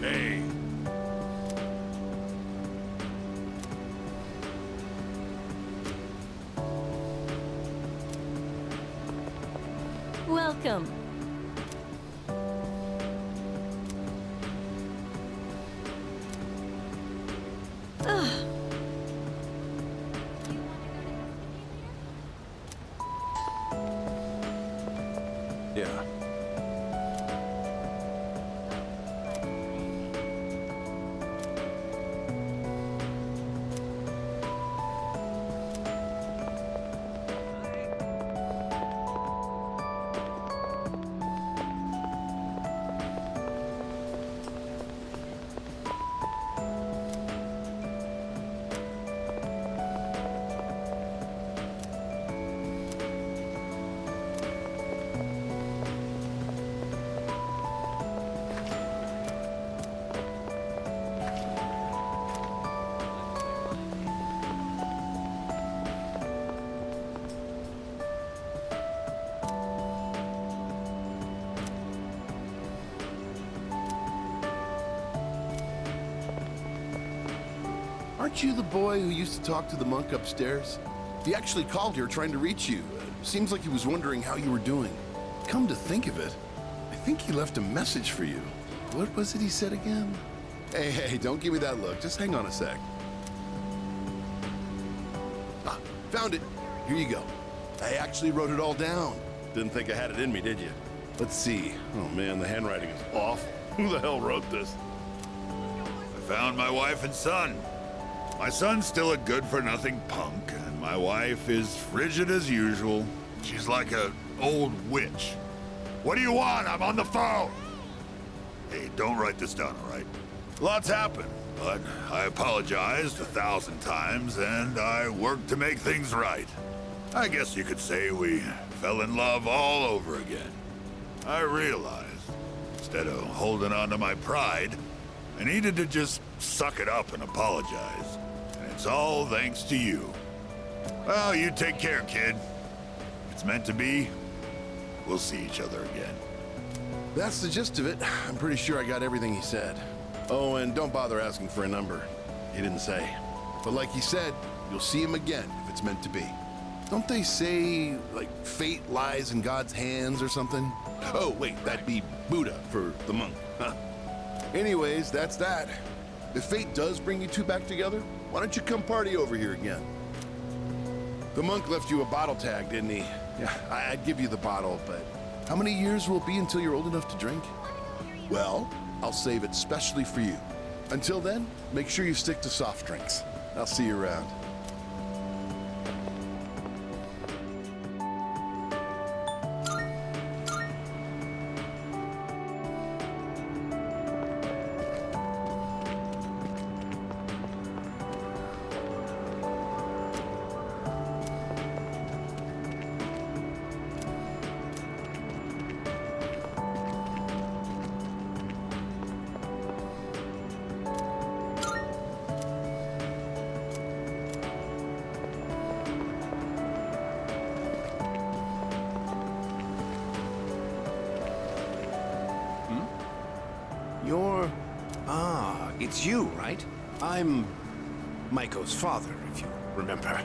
Hey. Welcome. Ugh. Yeah. Aren't you the boy who used to talk to the monk upstairs? He actually called here trying to reach you. Seems like he was wondering how you were doing. Come to think of it, I think he left a message for you. What was it he said again? Hey, don't give me that look. Just hang on a sec. Ah, found it. Here you go. I actually wrote it all down. Didn't think I had it in me, did you? Let's see. Oh man, the handwriting is off. Who the hell wrote this? I found my wife and son. My son's still a good-for-nothing punk, and my wife is frigid as usual. She's like an old witch. What do you want? I'm on the phone! Hey, don't write this down, all right? Lots happened, but I apologized 1,000 times, and I worked to make things right. I guess you could say we fell in love all over again. I realized, instead of holding on to my pride, I needed to just suck it up and apologize. And it's all thanks to you. Well, you take care, kid. If it's meant to be, we'll see each other again. That's the gist of it. I'm pretty sure I got everything he said. Oh, and don't bother asking for a number. He didn't say. But like he said, you'll see him again if it's meant to be. Don't they say, like, fate lies in God's hands or something? Oh, wait, that'd be Buddha for the monk. Huh. Anyways, that's that. If fate does bring you two back together, why don't you come party over here again? The monk left you a bottle tag, didn't he? Yeah, I'd give you the bottle, but how many years will it be until you're old enough to drink? Well, I'll save it specially for you. Until then, make sure you stick to soft drinks. I'll see you around. It's you, right? I'm Maiko's father, if you remember.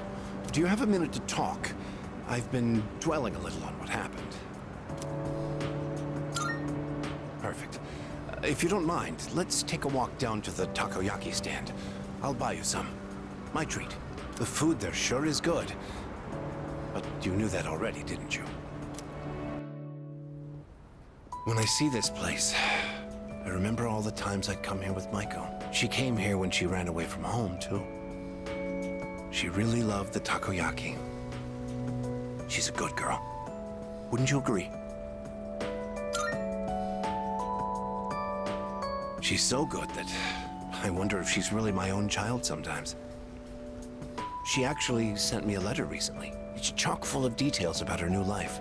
Do you have a minute to talk? I've been dwelling a little on what happened. Perfect. If you don't mind, let's take a walk down to the takoyaki stand. I'll buy you some. My treat. The food there sure is good. But you knew that already, didn't you? When I see this place, I remember all the times I'd come here with Maiko. She came here when she ran away from home, too. She really loved the takoyaki. She's a good girl. Wouldn't you agree? She's so good that I wonder if she's really my own child sometimes. She actually sent me a letter recently. It's chock full of details about her new life.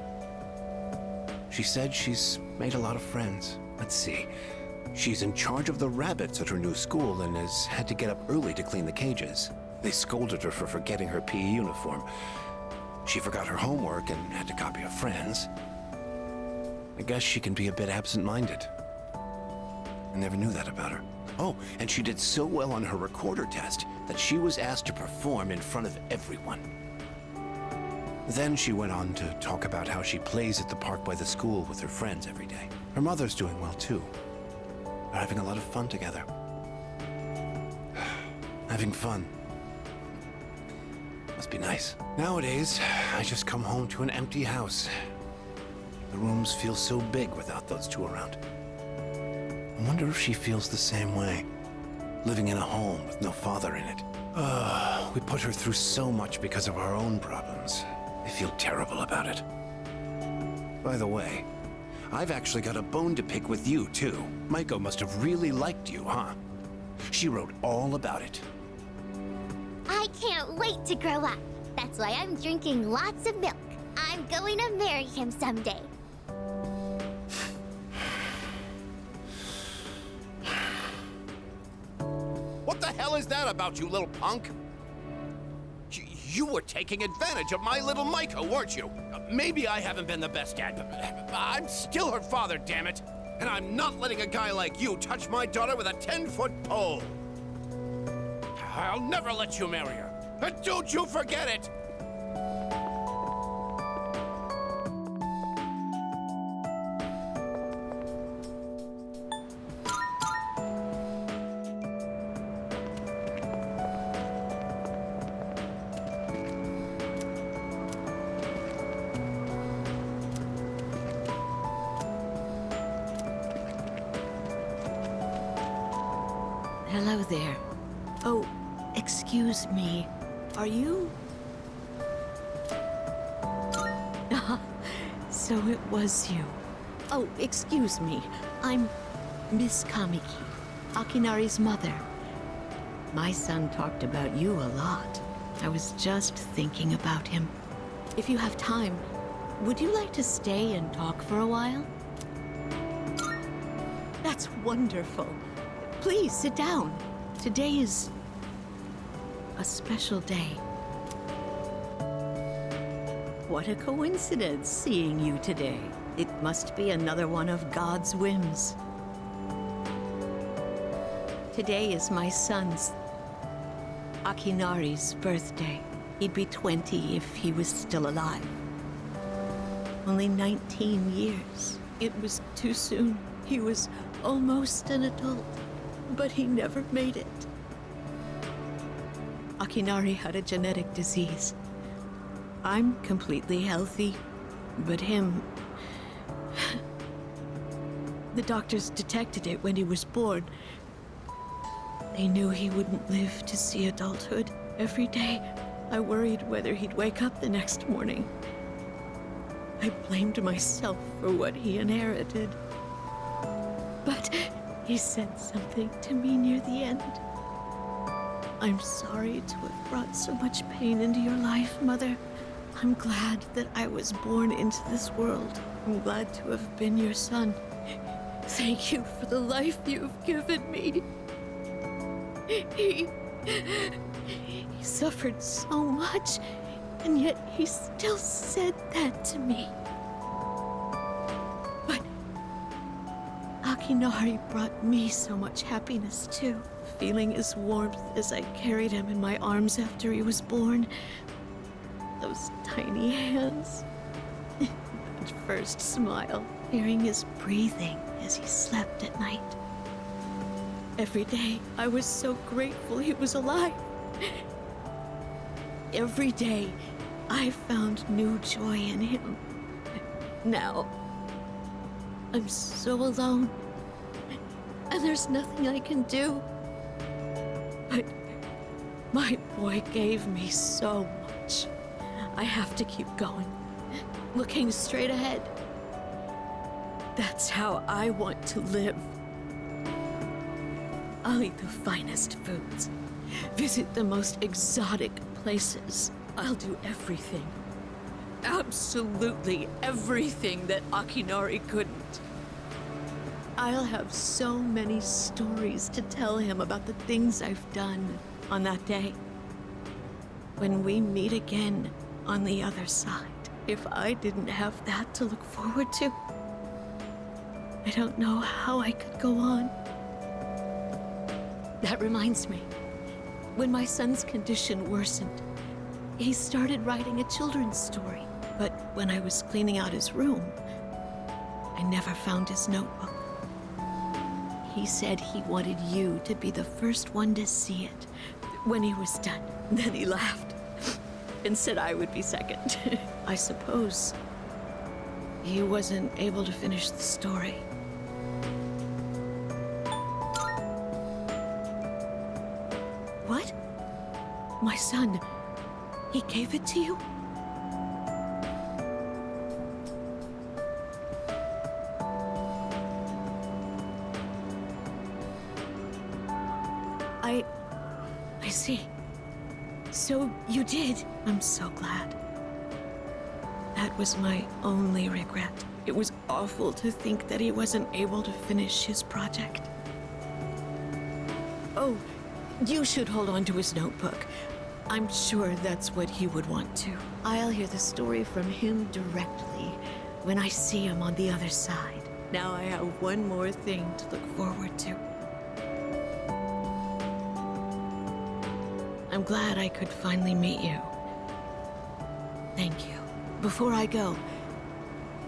She said she's made a lot of friends. Let's see. She's in charge of the rabbits at her new school and has had to get up early to clean the cages. They scolded her for forgetting her PE uniform. She forgot her homework and had to copy a friend's. I guess she can be a bit absent-minded. I never knew that about her. Oh, and she did so well on her recorder test that she was asked to perform in front of everyone. Then she went on to talk about how she plays at the park by the school with her friends every day. Her mother's doing well too. They're having a lot of fun together. Having fun. Must be nice. Nowadays, I just come home to an empty house. The rooms feel so big without those two around. I wonder if she feels the same way, living in a home with no father in it. We put her through so much because of our own problems. I feel terrible about it. By the way, I've actually got a bone to pick with you, too. Maiko must have really liked you, huh? She wrote all about it. I can't wait to grow up. That's why I'm drinking lots of milk. I'm going to marry him someday. What the hell is that about, you little punk? You were taking advantage of my little Maiko, weren't you? Maybe I haven't been the best dad, but I'm still her father, damn it. And I'm not letting a guy like you touch my daughter with a 10-foot pole. I'll never let you marry her. And don't you forget it! Hello there. Oh, excuse me. Are you... So it was you. Oh, excuse me. I'm Miss Kamiki, Akinari's mother. My son talked about you a lot. I was just thinking about him. If you have time, would you like to stay and talk for a while? That's wonderful. Please sit down. Today is a special day. What a coincidence seeing you today. It must be another one of God's whims. Today is my son's, Akinari's, birthday. He'd be 20 if he was still alive. Only 19 years. It was too soon. He was almost an adult, but he never made it. Akinari had a genetic disease. I'm completely healthy, but him... The doctors detected it when he was born. They knew he wouldn't live to see adulthood. Every day, I worried whether he'd wake up the next morning. I blamed myself for what he inherited. But he said something to me near the end. I'm sorry to have brought so much pain into your life, Mother. I'm glad that I was born into this world. I'm glad to have been your son. Thank you for the life you've given me. He suffered so much, and yet he still said that to me. But Akinari brought me so much happiness too. Feeling his warmth as I carried him in my arms after he was born. Those tiny hands. That first smile. Hearing his breathing as he slept at night. Every day, I was so grateful he was alive. Every day, I found new joy in him. Now, I'm so alone, and there's nothing I can do. But my boy gave me so much. I have to keep going, looking straight ahead. That's how I want to live. I'll eat the finest foods, visit the most exotic places. I'll do everything, absolutely everything that Akinari couldn't. I'll have so many stories to tell him about the things I've done on that day. When we meet again on the other side, if I didn't have that to look forward to, I don't know how I could go on. That reminds me. When my son's condition worsened, he started writing a children's story. But when I was cleaning out his room, I never found his notebook. He said he wanted you to be the first one to see it when he was done. Then he laughed and said I would be second. I suppose he wasn't able to finish the story. What? My son, he gave it to you? I see. So you did. I'm so glad. That was my only regret. It was awful to think that he wasn't able to finish his project. Oh, you should hold on to his notebook. I'm sure that's what he would want to. I'll hear the story from him directly when I see him on the other side. Now I have one more thing to look forward to. I'm glad I could finally meet you. Thank you. Before I go,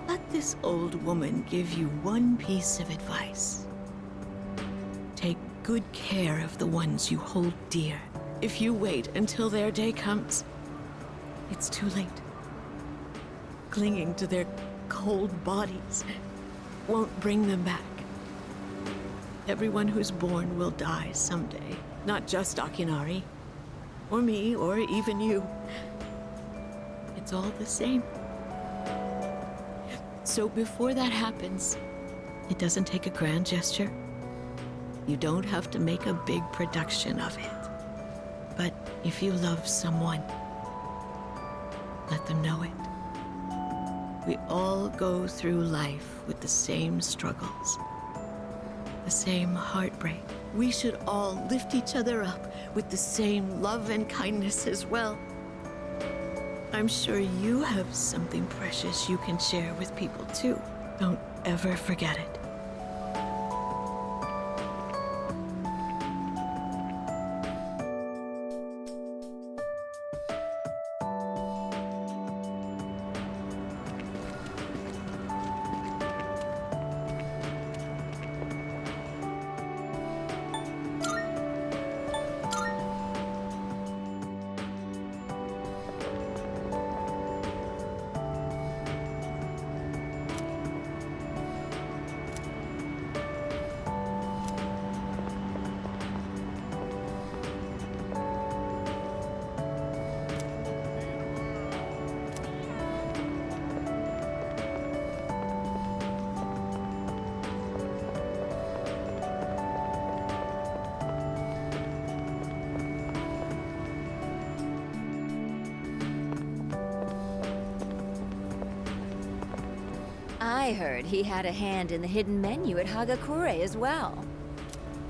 let this old woman give you one piece of advice. Take good care of the ones you hold dear. If you wait until their day comes, it's too late. Clinging to their cold bodies won't bring them back. Everyone who's born will die someday. Not just Akinari, or me, or even you. It's all the same. So before that happens, it doesn't take a grand gesture. You don't have to make a big production of it. But if you love someone, let them know it. We all go through life with the same struggles, the same heartbreak. We should all lift each other up with the same love and kindness as well. I'm sure you have something precious you can share with people too. Don't ever forget it. I heard he had a hand in the hidden menu at Hagakure as well.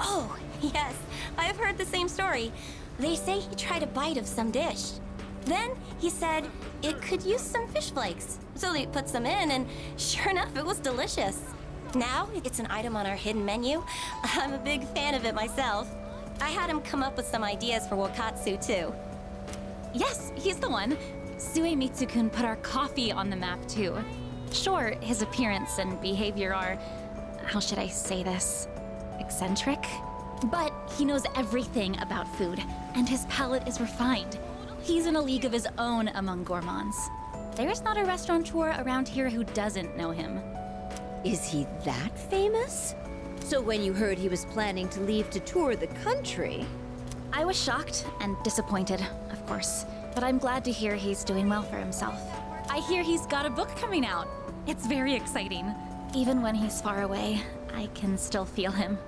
Oh, yes. I've heard the same story. They say he tried a bite of some dish. Then he said it could use some fish flakes. So they put some in, and sure enough, it was delicious. Now it's an item on our hidden menu. I'm a big fan of it myself. I had him come up with some ideas for Wakatsu, too. Yes, he's the one. Suemitsu-kun put our coffee on the map, too. Sure, his appearance and behavior are, how should I say this, eccentric? But he knows everything about food, and his palate is refined. He's in a league of his own among gourmands. There's not a restaurateur around here who doesn't know him. Is he that famous? So when you heard he was planning to leave to tour the country... I was shocked and disappointed, of course, but I'm glad to hear he's doing well for himself. I hear he's got a book coming out. It's very exciting. Even when he's far away, I can still feel him.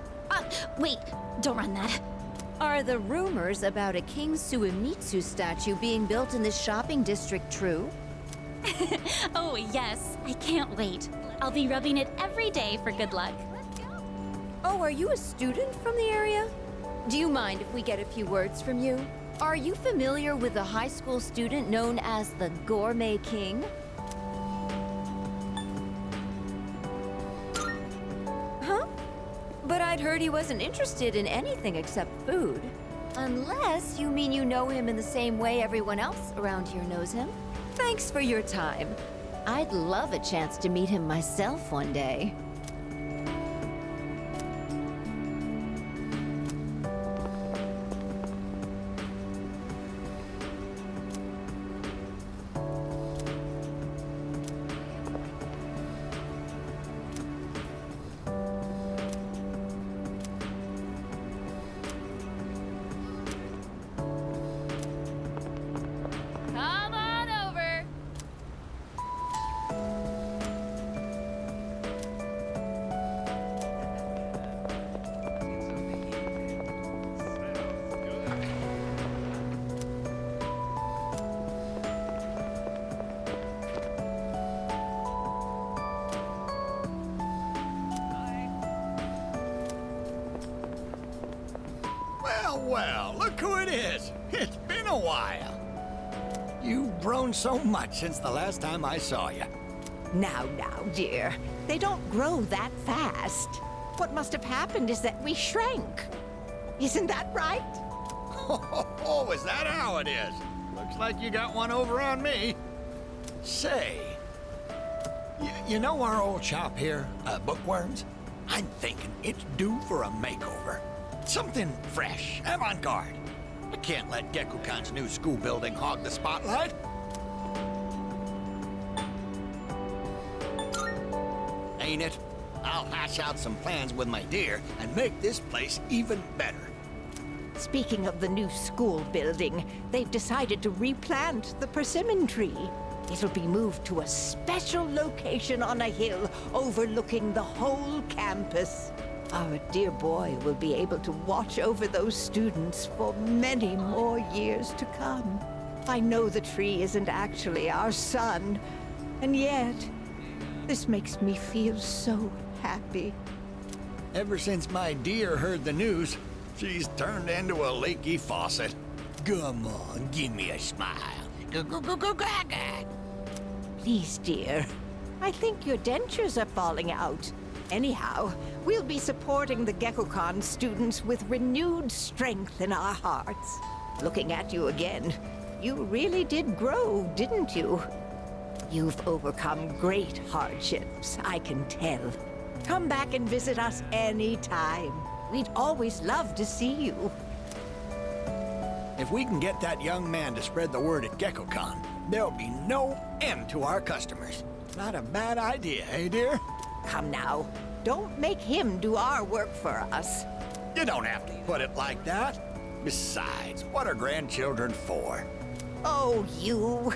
Wait, don't run that. Are the rumors about a King Suemitsu statue being built in this shopping district true? Oh, yes. I can't wait. I'll be rubbing it every day for good luck. Oh, are you a student from the area? Do you mind if we get a few words from you? Are you familiar with a high school student known as the Gourmet King? Huh? But I'd heard he wasn't interested in anything except food. Unless you mean you know him in the same way everyone else around here knows him. Thanks for your time. I'd love a chance to meet him myself one day. Come on over. Well, look who it is. It's been a while. You've grown so much since the last time I saw you. Now, dear. They don't grow that fast. What must have happened is that we shrank. Isn't that right? Oh, is that how it is? Looks like you got one over on me. Say, you know our old shop here, Bookworms? I'm thinking it's due for a makeover. Something fresh, avant-garde. I can't let Gekukan's new school building hog the spotlight. Ain't it? I'll hash out some plans with my dear and make this place even better. Speaking of the new school building, they've decided to replant the persimmon tree. It'll be moved to a special location on a hill overlooking the whole campus. Our dear boy will be able to watch over those students for many more years to come. I know the tree isn't actually our son, and yet, this makes me feel so happy. Ever since my dear heard the news, she's turned into a leaky faucet. Come on, give me a smile. Please, dear. I think your dentures are falling out. Anyhow, we'll be supporting the Gekukan students with renewed strength in our hearts. Looking at you again, you really did grow, didn't you? You've overcome great hardships, I can tell. Come back and visit us anytime. We'd always love to see you. If we can get that young man to spread the word at Gekukan, there'll be no end to our customers. Not a bad idea, eh, dear? Come now, don't make him do our work for us. You don't have to put it like that. Besides, what are grandchildren for? Oh, you.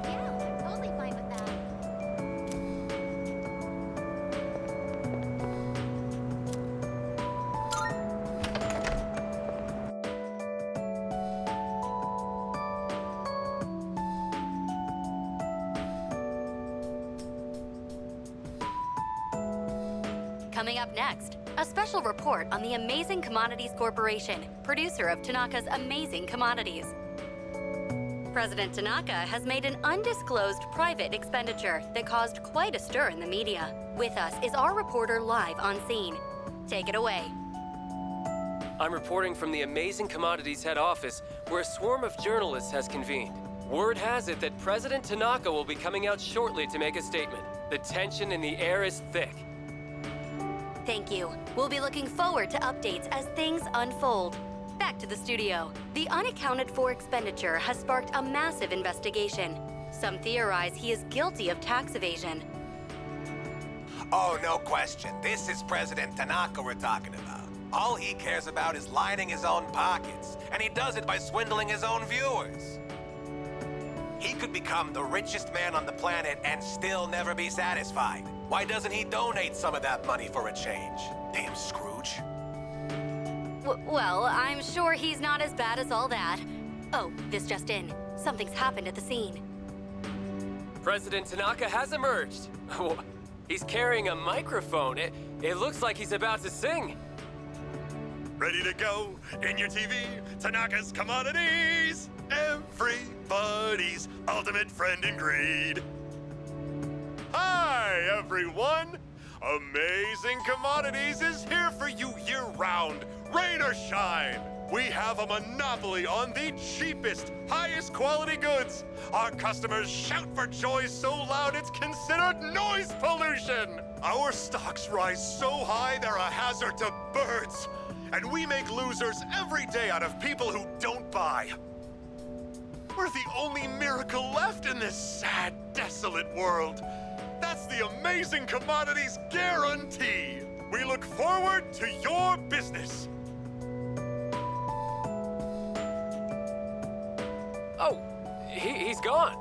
Yeah, I'm totally fine with that. Coming up next, a special report on the Amazing Commodities Corporation, producer of Tanaka's Amazing Commodities. President Tanaka has made an undisclosed private expenditure that caused quite a stir in the media. With us is our reporter live on scene. Take it away. I'm reporting from the Amazing Commodities head office, where a swarm of journalists has convened. Word has it that President Tanaka will be coming out shortly to make a statement. The tension in the air is thick. Thank you. We'll be looking forward to updates as things unfold. Back to the studio. The unaccounted-for expenditure has sparked a massive investigation. Some theorize he is guilty of tax evasion. Oh, no question. This is President Tanaka we're talking about. All he cares about is lining his own pockets, and he does it by swindling his own viewers. He could become the richest man on the planet and still never be satisfied. Why doesn't he donate some of that money for a change? Damn Scrooge. Well, I'm sure he's not as bad as all that. Oh, this just in. Something's happened at the scene. President Tanaka has emerged. He's carrying a microphone. It looks like he's about to sing. Ready to go in your TV, Tanaka's Commodities. Everybody's ultimate friend in greed. Hi, everyone. Amazing Commodities is here for you year-round, rain or shine. We have a monopoly on the cheapest, highest quality goods. Our customers shout for joy so loud it's considered noise pollution. Our stocks rise so high they're a hazard to birds. And we make losers every day out of people who don't buy. We're the only miracle left in this sad, desolate world. That's the Amazing Commodities guarantee. We look forward to your business. Oh, he's gone.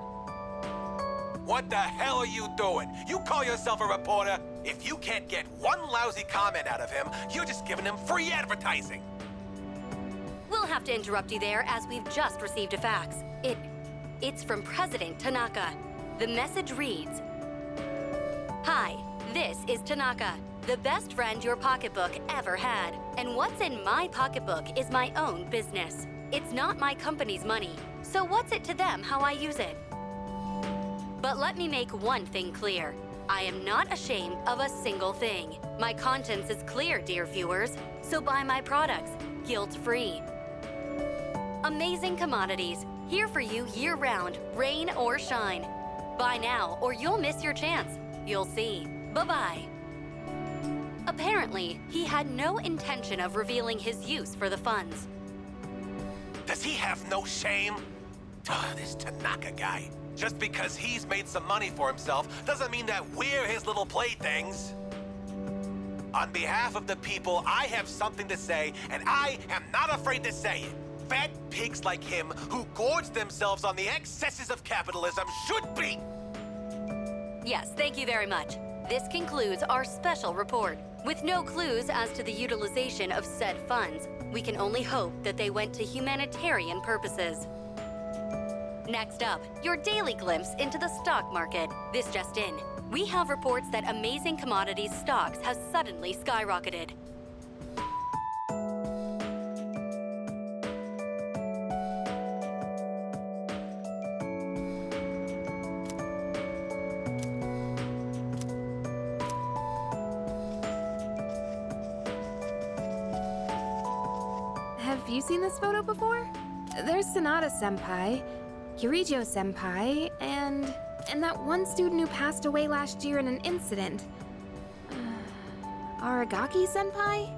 What the hell are you doing? You call yourself a reporter? If you can't get one lousy comment out of him, you're just giving him free advertising. We'll have to interrupt you there as we've just received a fax. It's from President Tanaka. The message reads, "Hi, this is Tanaka, the best friend your pocketbook ever had. And what's in my pocketbook is my own business. It's not my company's money, so what's it to them how I use it? But let me make one thing clear. I am not ashamed of a single thing. My conscience is clear, dear viewers, so buy my products, guilt-free. Amazing Commodities, here for you year-round, rain or shine. Buy now or you'll miss your chance. You'll see. Bye-bye." Apparently, he had no intention of revealing his use for the funds. Does he have no shame? This Tanaka guy. Just because he's made some money for himself doesn't mean that we're his little playthings. On behalf of the people, I have something to say, and I am not afraid to say it. Fat pigs like him who gorge themselves on the excesses of capitalism should be. Yes, thank you very much. This concludes our special report. With no clues as to the utilization of said funds, we can only hope that they went to humanitarian purposes. Next up, your daily glimpse into the stock market. This just in. We have reports that Amazing Commodities stocks have suddenly skyrocketed. Have you seen this photo before? There's Sanada-senpai, Yurijo-senpai, and that one student who passed away last year in an incident. Aragaki-senpai?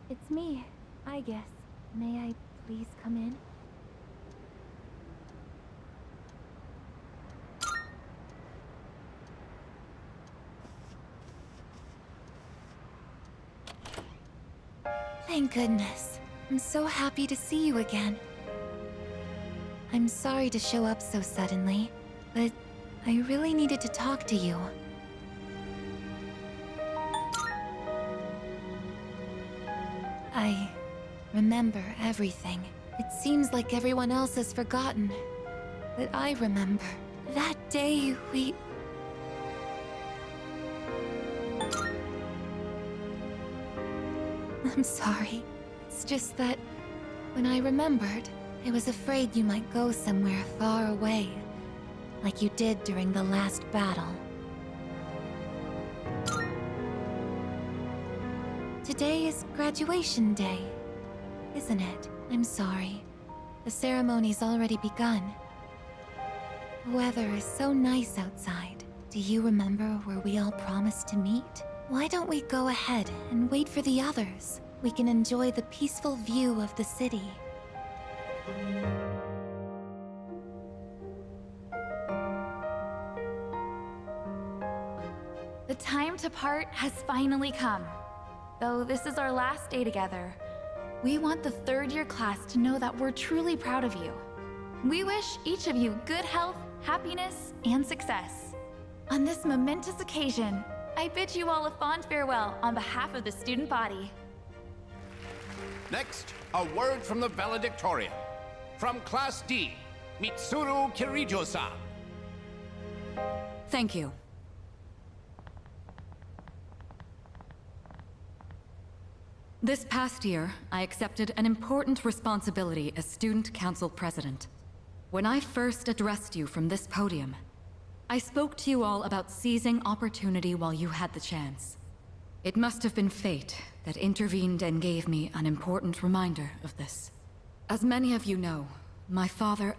It's me, I guess. May I please come in? Thank goodness. I'm so happy to see you again. I'm sorry to show up so suddenly, but I really needed to talk to you. I remember everything. It seems like everyone else has forgotten, but I remember. That day we... I'm sorry. It's just that when I remembered, I was afraid you might go somewhere far away, like you did during the last battle. Today is graduation day, isn't it? I'm sorry. The ceremony's already begun. The weather is so nice outside. Do you remember where we all promised to meet? Why don't we go ahead and wait for the others? We can enjoy the peaceful view of the city. The time to part has finally come. Though this is our last day together, we want the third-year class to know that we're truly proud of you. We wish each of you good health, happiness, and success. On this momentous occasion, I bid you all a fond farewell on behalf of the student body. Next, a word from the valedictorian. From Class D, Mitsuru Kirijo-san. Thank you. This past year, I accepted an important responsibility as Student Council President. When I first addressed you from this podium, I spoke to you all about seizing opportunity while you had the chance. It must have been fate that intervened and gave me an important reminder of this. As many of you know, my father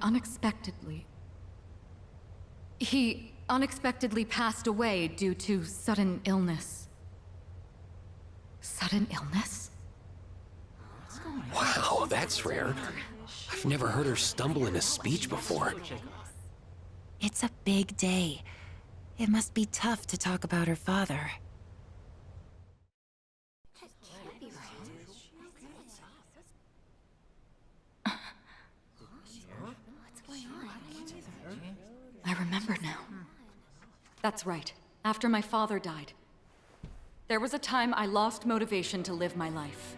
He unexpectedly passed away due to sudden illness. Sudden illness? Wow, that's rare. I've never heard her stumble in a speech before. It's a big day. It must be tough to talk about her father. I remember now. That's right. After my father died, there was a time I lost motivation to live my life.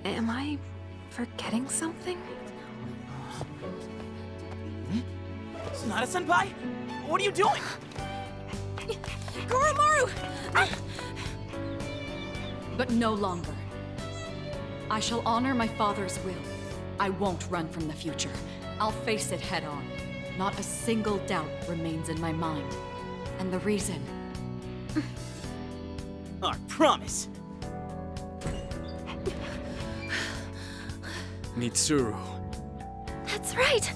Am I forgetting something? Sonata-senpai? What are you doing? Goromaru! But no longer. I shall honor my father's will. I won't run from the future. I'll face it head on. Not a single doubt remains in my mind. And the reason... I promise. Mitsuru. That's right!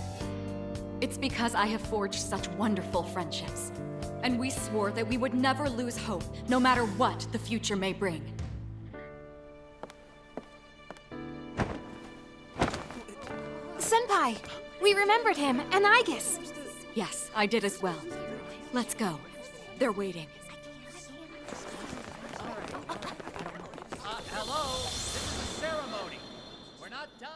It's because I have forged such wonderful friendships. And we swore that we would never lose hope, no matter what the future may bring. Senpai! We remembered him, and Aigis! Yes, I did as well. Let's go. They're waiting. Hello, this is a ceremony. We're not done.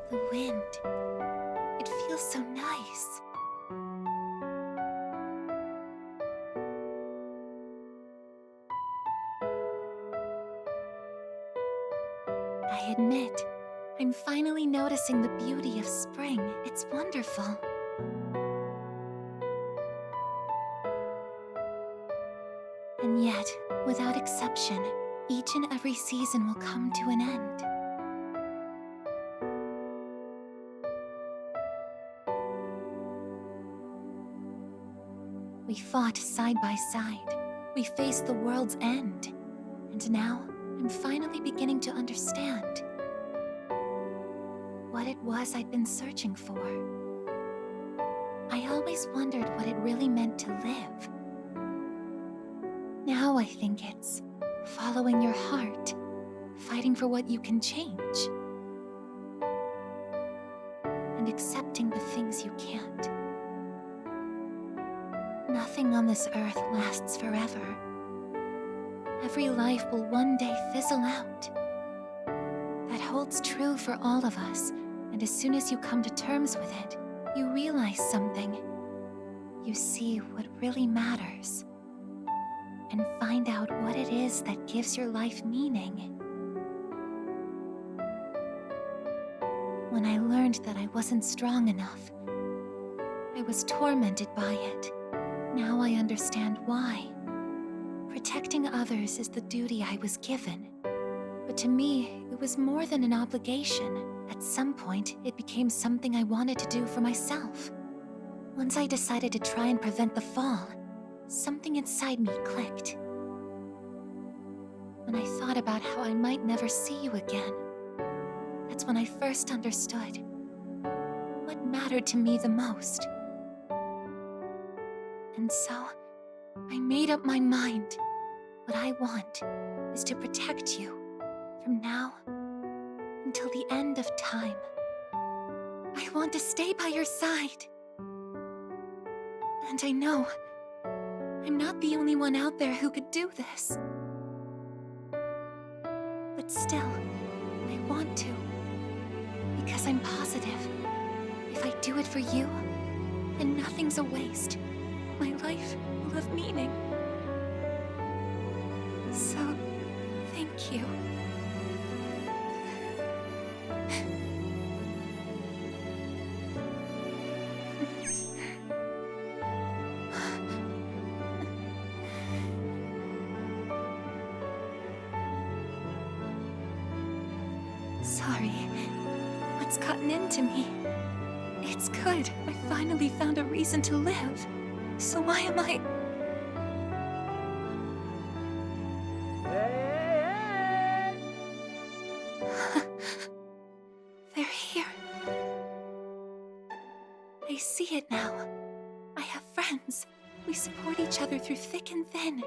The wind. It feels so nice. I admit, I'm finally noticing the beauty of spring. It's wonderful. And yet, Without exception, each and every season will come to an end. We fought side by side. We faced the world's end. And now, I'm finally beginning to understand what it was I'd been searching for. I always wondered what it really meant to live. Now I think it's following your heart, fighting for what you can change, and accepting the things you can't. Nothing on this earth lasts forever. Every life will one day fizzle out. That holds true for all of us, and as soon as you come to terms with it, you realize something. You see what really matters, and find out what it is that gives your life meaning. When I learned that I wasn't strong enough, I was tormented by it. Now I understand why. Protecting others is the duty I was given. But to me, it was more than an obligation. At some point, it became something I wanted to do for myself. Once I decided to try and prevent the fall, something inside me clicked. When I thought about how I might never see you again, that's when I first understood what mattered to me the most. And so, I made up my mind. What I want is to protect you from now until the end of time. I want to stay by your side. And I know I'm not the only one out there who could do this. But still, I want to. Because I'm positive, if I do it for you, then nothing's a waste. My life will have meaning. So, thank you. Sorry. What's gotten into me? It's good. I finally found a reason to live. So why am I... They're here. I see it now. I have friends. We support each other through thick and thin.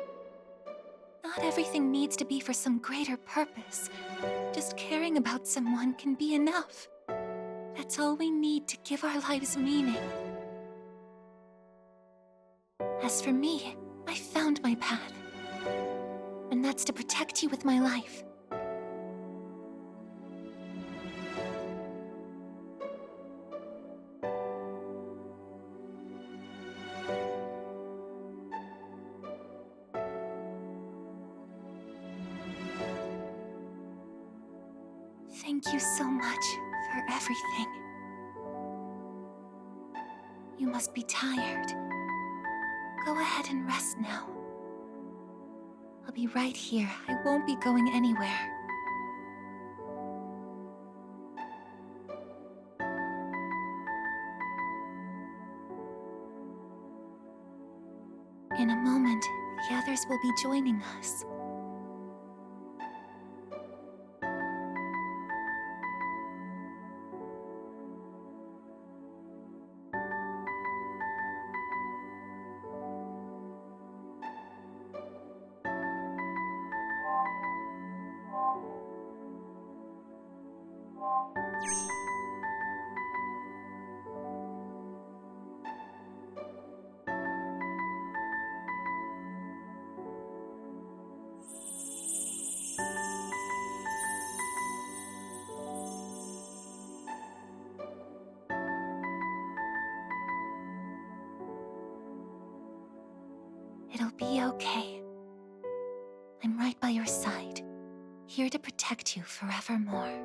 Not everything needs to be for some greater purpose. Just caring about someone can be enough. That's all we need to give our lives meaning. As for me, I found my path. And that's to protect you with my life. Thank you so much for everything. You must be tired. Go ahead and rest now. I'll be right here. I won't be going anywhere. In a moment, the others will be joining us. It'll be okay. I'm right by your side, here to protect you forevermore.